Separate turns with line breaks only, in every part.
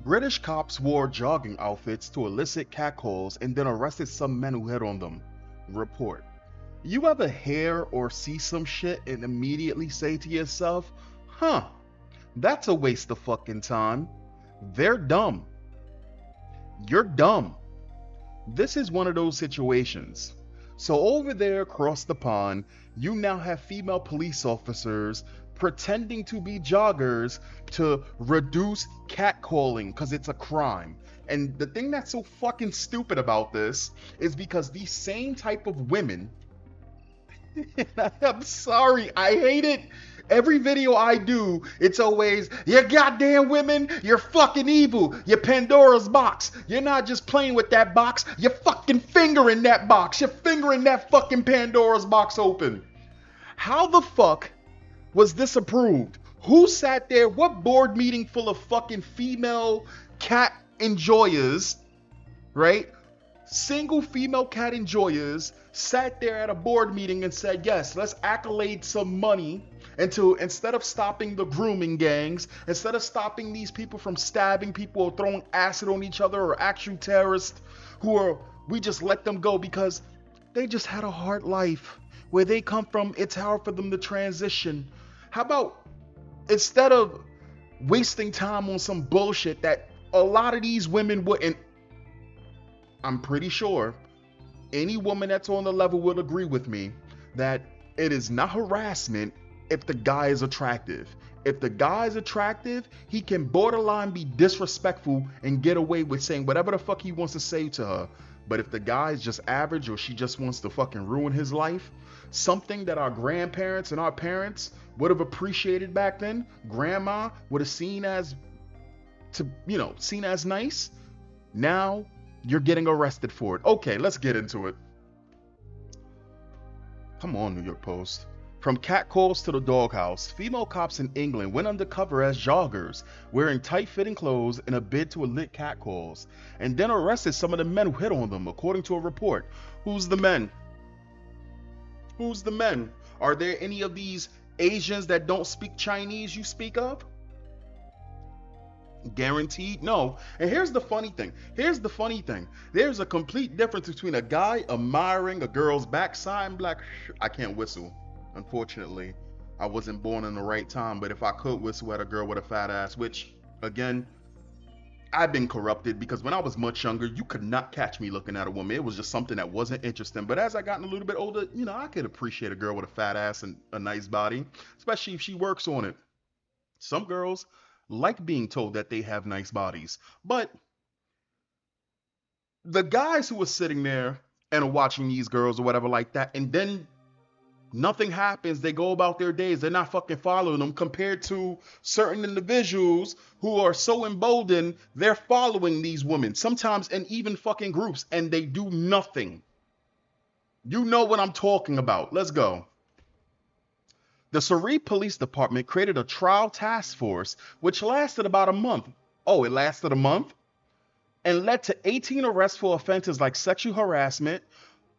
British cops wore jogging outfits to elicit catcalls and then arrested some men who hit on them. Report. You ever hear or see some shit and immediately say to yourself, huh, that's a waste of fucking time. They're dumb. You're dumb. This is one of those situations. So over there across the pond, you now have female police officers pretending to be joggers to reduce catcalling because it's a crime. And the thing that's so fucking stupid about this is because these same type of women, I'm sorry, I hate it. Every video I do, it's always, you goddamn women, you're fucking evil. You're Pandora's box. You're not just playing with that box, you're fucking fingering that box. You're fingering that fucking Pandora's box open. How the fuck was this approved? Who sat there? What board meeting full of fucking female cat enjoyers, right? Single female cat enjoyers sat there at a board meeting and said, yes, let's accolade some money into, instead of stopping the grooming gangs, instead of stopping these people from stabbing people or throwing acid on each other or actual terrorists we just let them go because they just had a hard life. Where they come from, it's hard for them to transition. How about instead of wasting time on some bullshit that a lot of these women wouldn't, I'm pretty sure any woman that's on the level will agree with me that it is not harassment if the guy is attractive. If the guy is attractive, he can borderline be disrespectful and get away with saying whatever the fuck he wants to say to her. But if the guy is just average or she just wants to fucking ruin his life, something that our grandparents and our parents would have appreciated back then, grandma would have seen as nice. Now you're getting arrested for it. Okay, let's get into it. Come on, New York Post. From catcalls to the doghouse, female cops in England went undercover as joggers, wearing tight-fitting clothes in a bid to elicit catcalls, and then arrested some of the men who hit on them, according to a report. Who's the men? Who's the men? Are there any of these Asians that don't speak Chinese you speak of? Guaranteed no. And here's the funny thing. There's a complete difference between a guy admiring a girl's backside and I can't whistle. Unfortunately, I wasn't born in the right time, but if I could whistle at a girl with a fat ass, which, again, I've been corrupted because when I was much younger, you could not catch me looking at a woman. It was just something that wasn't interesting. But as I gotten a little bit older, I could appreciate a girl with a fat ass and a nice body, especially if she works on it. Some girls like being told that they have nice bodies. But the guys who were sitting there and are watching these girls or whatever like that, and then nothing happens, they go about their days, they're not fucking following them, compared to certain individuals who are so emboldened, they're following these women, sometimes in even fucking groups, and they do nothing. You know what I'm talking about. Let's go. The Surrey Police Department created a trial task force which lasted about a month. Oh, it lasted a month? And led to 18 arrests for offenses like sexual harassment,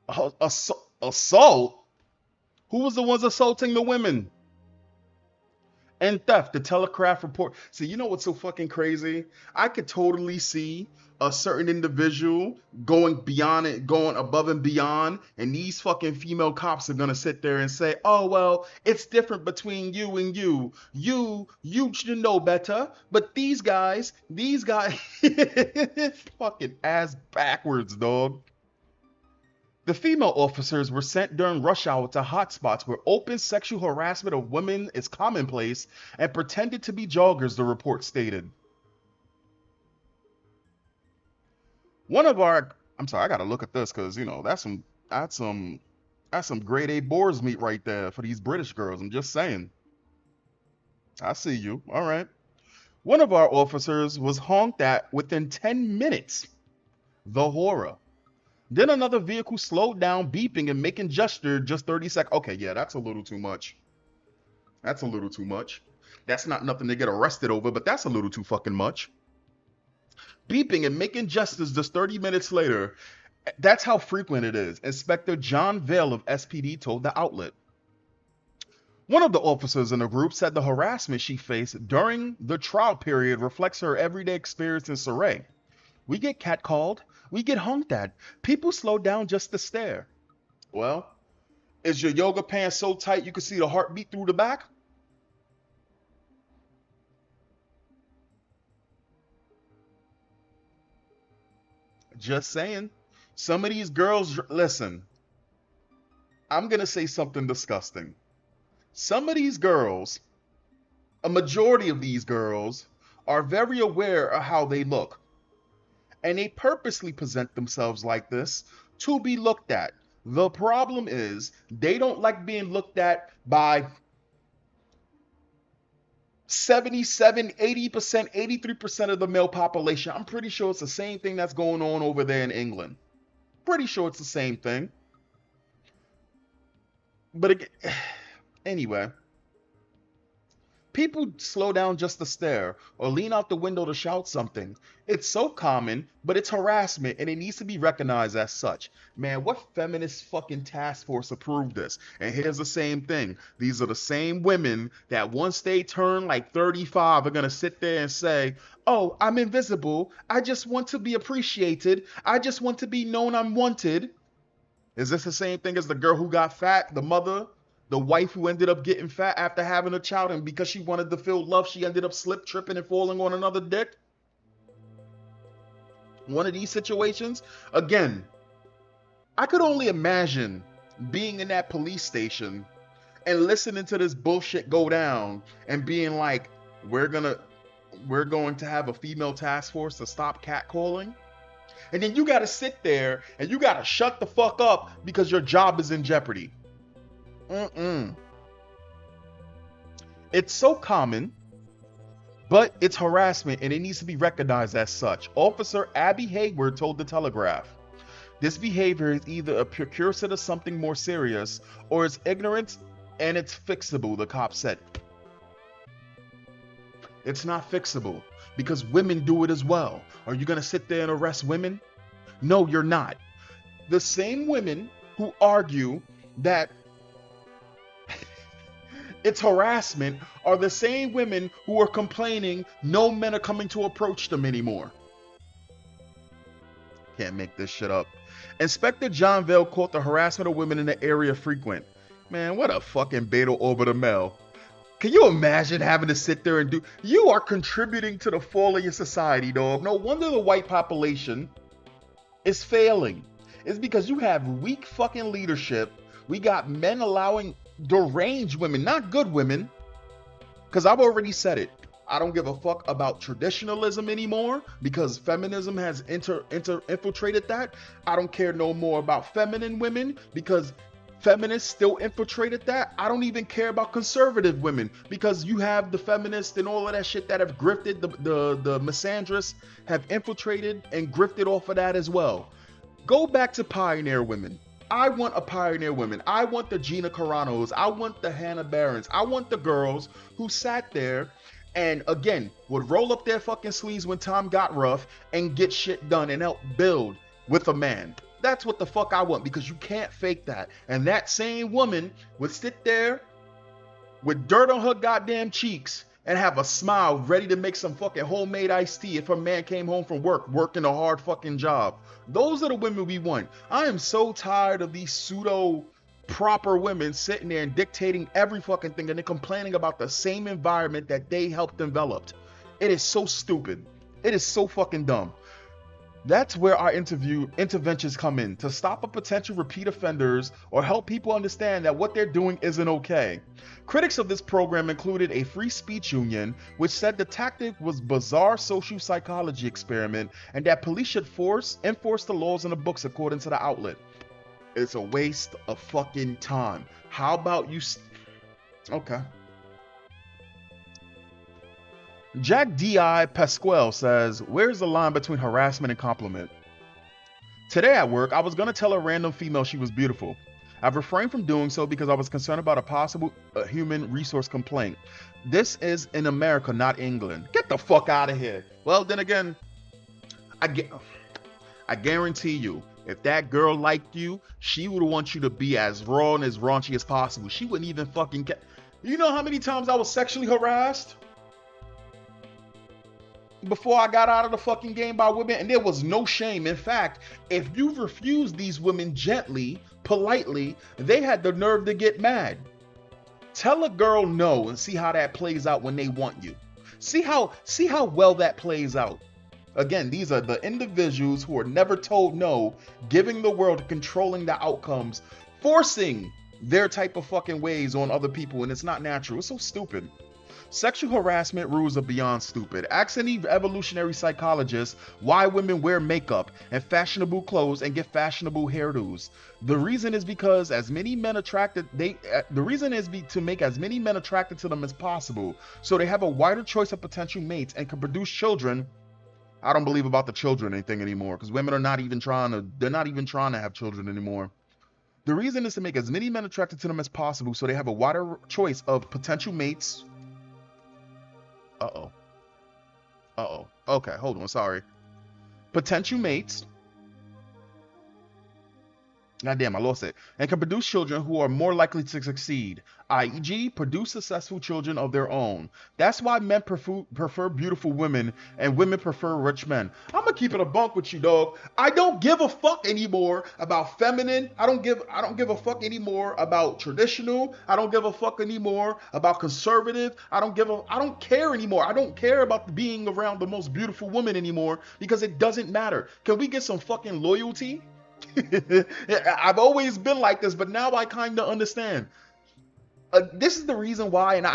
assault. Who was the ones assaulting the women? And theft, the Telegraph report. See, you know what's so fucking crazy? I could totally see a certain individual going beyond it, going above and beyond, and these fucking female cops are gonna sit there and say, oh, well, it's different between you and you. You should know better. But these guys, fucking ass backwards, dog. The female officers were sent during rush hour to hotspots where open sexual harassment of women is commonplace and pretended to be joggers, the report stated. I gotta look at this because that's some grade A boar's meat right there for these British girls. I'm just saying. I see you. All right. One of our officers was honked at within 10 minutes. The horror. Then another vehicle slowed down, beeping and making gesture just 30 seconds. Okay, yeah, that's a little too much. That's not nothing to get arrested over, but that's a little too fucking much. Beeping and making gestures just 30 minutes later. That's how frequent it is. Inspector John Vale of SPD told the outlet. One of the officers in the group said the harassment she faced during the trial period reflects her everyday experience in Surrey. We get catcalled, we get honked at. People slow down just to stare. Well, is your yoga pants so tight you can see the heartbeat through the back? Just saying. Some of these girls, listen, I'm going to say something disgusting. Some of these girls, a majority of these girls, are very aware of how they look. And they purposely present themselves like this to be looked at. The problem is they don't like being looked at by 77, 80%, 83% of the male population. I'm pretty sure it's the same thing that's going on over there in England. Pretty sure it's the same thing. But again, anyway, people slow down just to stare or lean out the window to shout something. It's so common, but it's harassment and it needs to be recognized as such. Man, what feminist fucking task force approved this? And here's the same thing. These are the same women that once they turn like 35 are going to sit there and say, oh, I'm invisible. I just want to be appreciated. I just want to be known I'm wanted. Is this the same thing as the girl who got fat, the mother? The wife who ended up getting fat after having a child, and because she wanted to feel love, she ended up slip tripping and falling on another dick? One of these situations? Again, I could only imagine being in that police station and listening to this bullshit go down and being like, we're going to have a female task force to stop catcalling. And then you gotta sit there and you gotta shut the fuck up because your job is in jeopardy. It's so common, but it's harassment and it needs to be recognized as such. Officer Abby Hayward told the Telegraph, this behavior is either a precursor to something more serious or it's ignorance and it's fixable, the cop said. It's not fixable because women do it as well. Are you going to sit there and arrest women? No, you're not. The same women who argue that it's harassment are the same women who are complaining no men are coming to approach them anymore. Can't make this shit up. Inspector John Vale caught the harassment of women in the area frequent. Man, what a fucking beta orbiter male. Can you imagine having to sit there and do... You are contributing to the fall of your society, dog. No wonder the white population is failing. It's because you have weak fucking leadership. We got men allowing deranged women, not good women, because I've already said it. I don't give a fuck about traditionalism anymore because feminism has infiltrated that. I don't care no more about feminine women because feminists still infiltrated that. I don't even care about conservative women because you have the feminists and all of that shit that have grifted, the misandrists have infiltrated and grifted off of that as well. Go back to pioneer women. I want a pioneer woman. I want the Gina Caranos. I want the Hannah Barons. I want the girls who sat there and, again, would roll up their fucking sleeves when time got rough and get shit done and help build with a man. That's what the fuck I want because you can't fake that. And that same woman would sit there with dirt on her goddamn cheeks and have a smile ready to make some fucking homemade iced tea if her man came home from work working a hard fucking job. Those are the women we want. I am so tired of these pseudo proper women sitting there and dictating every fucking thing and then complaining about the same environment that they helped develop. It is so stupid. It is so fucking dumb. That's where our interventions come in, to stop a potential repeat offenders or help people understand that what they're doing isn't okay. Critics of this program included a free speech union, which said the tactic was bizarre social psychology experiment and that police should enforce the laws in the books according to the outlet. It's a waste of fucking time. How about you... Okay. Jack D.I. Pasquale says, where's the line between harassment and compliment? Today at work, I was going to tell a random female she was beautiful. I've refrained from doing so because I was concerned about a possible human resource complaint. This is in America, not England. Get the fuck out of here. Well, then again, I guarantee you, if that girl liked you, she would want you to be as raw and as raunchy as possible. She wouldn't even fucking You know how many times I was sexually harassed before I got out of the fucking game by women? And there was no shame. In fact, if you refused these women gently, politely, they had the nerve to get mad. Tell a girl no and see how that plays out when they want you. See how well that plays out. Again, these are the individuals who are never told no, giving the world, controlling the outcomes, forcing their type of fucking ways on other people, and it's not natural. It's so stupid. Sexual harassment rules are beyond stupid. Ask any evolutionary psychologist why women wear makeup and fashionable clothes and get fashionable hairdos. The reason is because as many men attracted the reason is to make as many men attracted to them as possible, so they have a wider choice of potential mates and can produce children. I don't believe about the children thing anymore because women are not even trying to have children anymore. The reason is to make as many men attracted to them as possible, so they have a wider choice of potential mates. Okay, hold on, sorry. Potential mates. God damn, I lost it. And can produce children who are more likely to succeed, i.e., produce successful children of their own. That's why men prefer beautiful women and women prefer rich men. I'm gonna keep it a bunk with you, dog. I don't give a fuck anymore about feminine. I don't give a fuck anymore about traditional. I don't give a fuck anymore about conservative. I don't care anymore. I don't care about being around the most beautiful woman anymore because it doesn't matter. Can we get some fucking loyalty? I've always been like this, but now I kind of understand. This is the reason why, and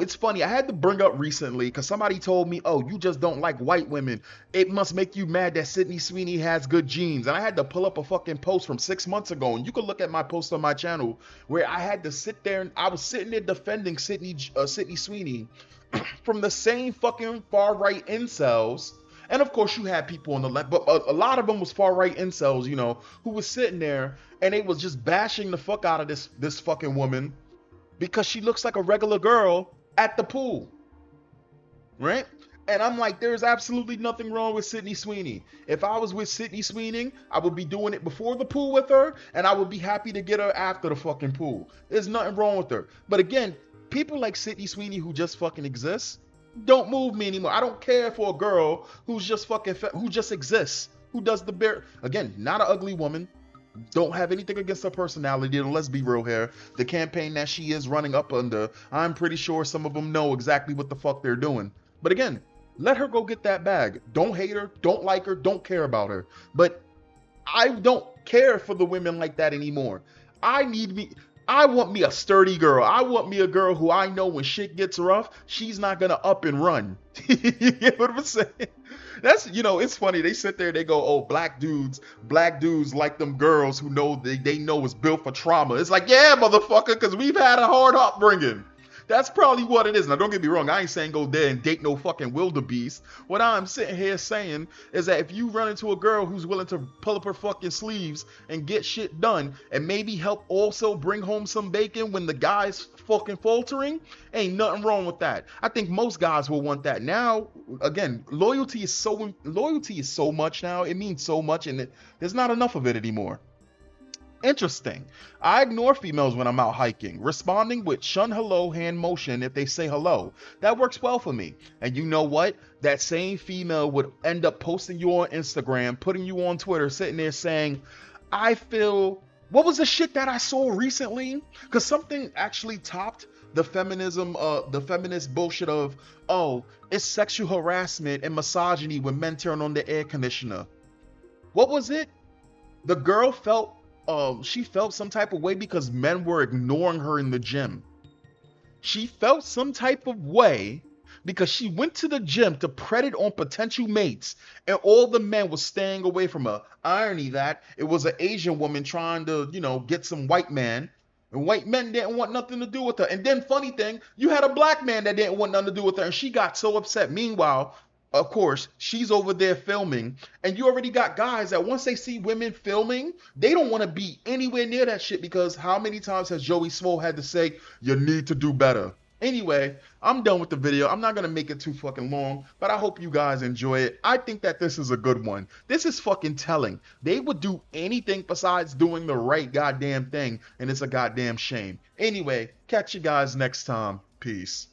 it's funny. I had to bring up recently because somebody told me, "Oh, you just don't like white women. It must make you mad that Sydney Sweeney has good genes." And I had to pull up a fucking post from 6 months ago, and you can look at my post on my channel where I had to sit there and I was sitting there defending Sydney Sweeney from the same fucking far right incels. And of course, you had people on the left, but a lot of them was far right incels, who was sitting there and they was just bashing the fuck out of this fucking woman because she looks like a regular girl at the pool, right? And I'm like, there's absolutely nothing wrong with Sydney Sweeney. If I was with Sydney Sweeney, I would be doing it before the pool with her, and I would be happy to get her after the fucking pool. There's nothing wrong with her. But again, people like Sydney Sweeney who just fucking exist don't move me anymore. I don't care for a girl who's just fucking who just exists, who does the bare. Again, not an ugly woman. Don't have anything against her personality. And let's be real here. The campaign that she is running up under, I'm pretty sure some of them know exactly what the fuck they're doing. But again, let her go get that bag. Don't hate her. Don't like her. Don't care about her. But I don't care for the women like that anymore. I want me a sturdy girl. I want me a girl who I know when shit gets rough, she's not gonna up and run. You know what I'm saying? That's, it's funny. They sit there, they go, "Oh, black dudes like them girls who know they know is built for trauma." It's like, yeah, motherfucker, because we've had a hard upbringing. That's probably what it is. Now, don't get me wrong. I ain't saying go there and date no fucking wildebeest. What I'm sitting here saying is that if you run into a girl who's willing to pull up her fucking sleeves and get shit done and maybe help also bring home some bacon when the guy's fucking faltering, ain't nothing wrong with that. I think most guys will want that. Now, again, loyalty is so much now. It means so much, and there's not enough of it anymore. Interesting. I ignore females when I'm out hiking, responding with shun hello hand motion if they say hello. That works well for me. And you know what? That same female would end up posting you on Instagram, putting you on Twitter, sitting there saying, what was the shit that I saw recently? Because something actually topped the feminist bullshit of, oh, it's sexual harassment and misogyny when men turn on the air conditioner. What was it? The girl felt some type of way because men were ignoring her in the gym. She felt some type of way because she went to the gym to pred on potential mates and all the men were staying away from her. Irony that it was an Asian woman trying to, get some white man, and white men didn't want nothing to do with her. And then funny thing, you had a black man that didn't want nothing to do with her and she got so upset. Meanwhile, of course, she's over there filming, and you already got guys that once they see women filming, they don't want to be anywhere near that shit because how many times has Joey Swole had to say, "You need to do better"? Anyway, I'm done with the video. I'm not gonna make it too fucking long, but I hope you guys enjoy it. I think that this is a good one. This is fucking telling. They would do anything besides doing the right goddamn thing, and it's a goddamn shame. Anyway, catch you guys next time. Peace.